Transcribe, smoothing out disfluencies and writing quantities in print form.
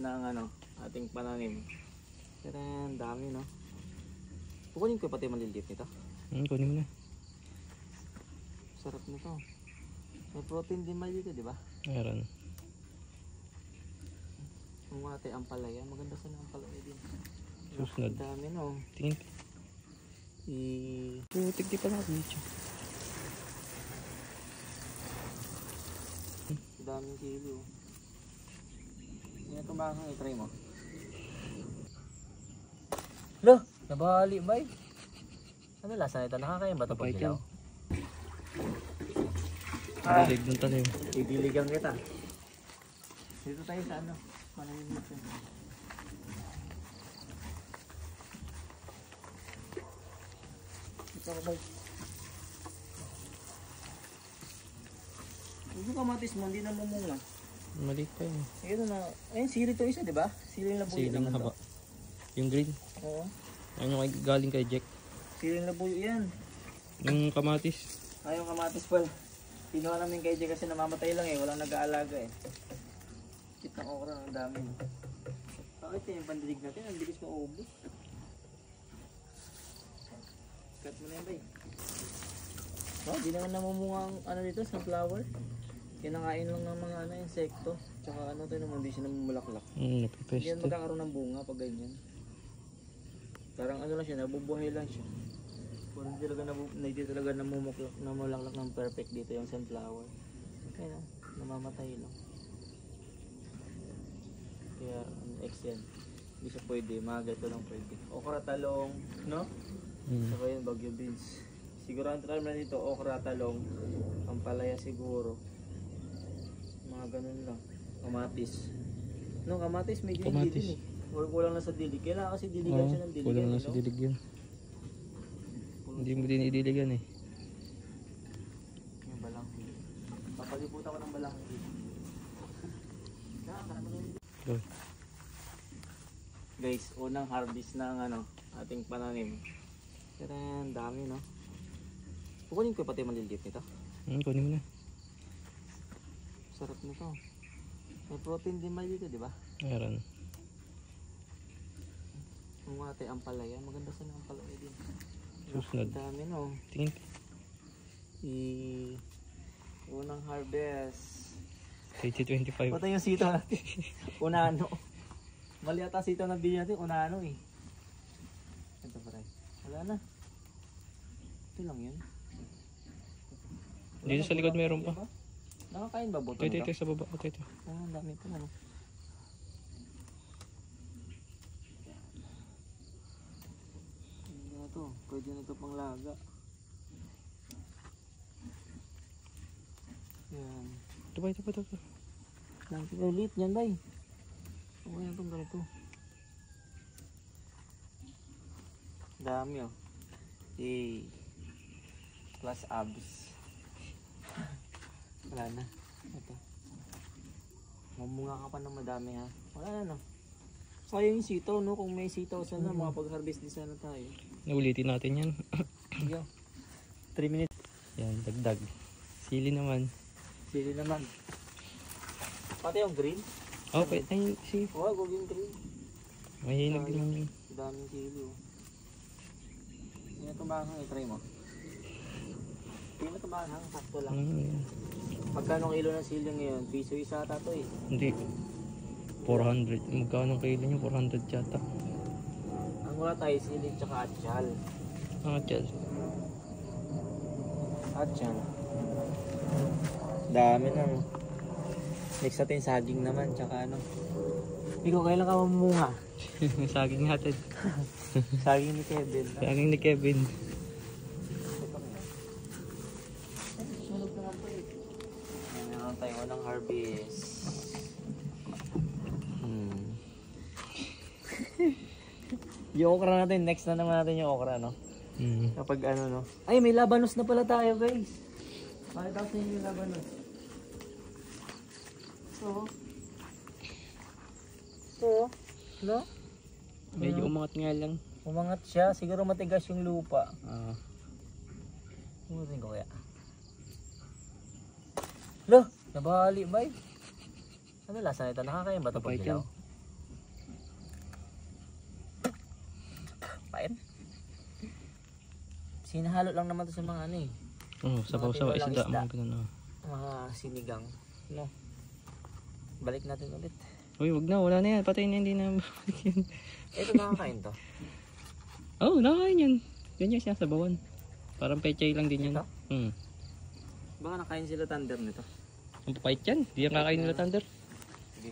na ang ano, ating pananim. Pero ang dami, no? Kukunin ko pati maliliit nito. Kunin mo na. Sarap nito. May protein din mali dito, di ba? Meron. Kung ate ang palaya, maganda sana ang palaya din. Susunod. Ang dami, no? Tingin. Putik di pa nakabityo. Ang daming kilo. Hindi na tumakang i-try mo. Lo! Nabali ba eh? Ano lasa nito? Nakakain ba ito pag hilaw? Dilig dun tayo. Idiligan kita. Dito tayo sa ano? Pananim natin. Ito ka ba? Yung kamatis mo, hindi na mumunga. Maliit pa yun. Ito na. Ayun, sili to isa, di ba? Sili na buyo. Siling haba. Yung green. Oo. Ayun yung galing kay Jack. Sili na buyo yan. Yung kamatis. Ay, yung kamatis pal. Pinuha namin kay Jay kasi namamatay lang eh. Walang nag-aalaga eh. Kit ng okra, ang dami. Bakit yung pandilig natin? Ang bilis maubos. Cut mo na yan ba eh. Oh, di naman namumunga ang ano dito, sunflower. Kinakain lang ng mga ano, insekto. Tsaka ano tayo naman, hindi siya namumulaklak. Hindi yan Napipeste. magkakaroon ng bunga pag ganyan. Parang ano lang siya, nabubuhay lang siya. Hindi talaga namulaklak ng perfect dito yung sunflower. Kaya namamatay lang. Kaya X yan. Hindi siya pwede, mga ganito lang pwede. Okra, talong, no? Saka yun, bagyo beans. Siguro ang term na dito, okra, talong, ampalaya siguro. Mga ganun lang. Kamatis. No, kamatis medyo hindi din eh. Kulang lang sa dilig. Kailangan kasi diligan siya ng diligan. Kulang lang sa dilig yun. Hindi mo din idiligan eh. Yung balanghoy. Papaliputan ko ng balanghoy dito. Go. Guys, unang harvest ng ano, ating pananim. Pero ang dami, no? Kukunin ko pati maliliit nito. Kunin mo na. Sarap nito. May protein din mali dito, di ba? Meron. Kung ate ang palaya, maganda sana ang palaya din. Susunod. Ang dami, no? Tingin. Unang harvest. 2025. Pati yung sitaw natin. Unano. Mali ata sitaw na bilhin natin. Unano eh. Ito pa rin. Wala na. Ito lang yun. Dito sa likod meron pa. Nakakain ba buto Ito nito? sa baba. Ito. Ang dami ito. Ano? Ano to? Pwede na ito pang laga. Yan. Ito ba? Lang ulit yan bay. Okay na itong ganito. Dami oh. Plus abs. Wala na. Ito. Mamunga ka pa ng madami ha. Wala na no. Kaya yung sitaw no. Kung may sitaw sana makapag-harvest din sana tayo. Naulitin natin yan. Sige. 3 minutes. Yan, dagdag. Sili naman. Sili naman. Pati yung green. Okay, ay, si. Oh, go yung green. Mahinog din naman. Daming kilo. Hindi na tumakang i-try mo. Hindi na tumakang, sakto lang. Magkano kilo ng sili ngayon? Piso isa ata to eh. Hindi. 400. Magkano kilo niya? 400 yata. Ang wala tayo, sili tsaka atsyal. Atsyal. Atsyal. Dami na no. Next natin saging naman tsaka ano. Ikaw kailan ka mamunga? Saging hatid. Saging ni Kevin. Saging ni Kevin. Sunog naman po eh. Meron tayo ng harvest. Yung okra natin, next na naman natin yung okra no. Kapag ano no. Ay, may labanos na pala tayo guys. Bakit ako yung labanos? So, no? Medyo umangat nga lang. Umangat siya, siguro matigas yung lupa. Tingnan ko kaya. Lo, nabali ba eh? Ano lasa nito? Nakakain ba ito pag hilaw? kakain. Sinahalo lang naman to sa mga ano eh. Oo, sabaw-sabaw tinolang isda. isda. Mga ganun, oh. Mga sinigang. No. Balik natin ulit. Uy, wag na. Wala na yan. Patay na, hindi na mabalik yan. Ito nakakain to. Oo, nakakain yan. Yan yung sinasabawan. Parang pechay lang din yan. Ito? Hmm. Baka nakain sila thunder nito. Ang papait yan. Di yan kakain nila thunder. Sige.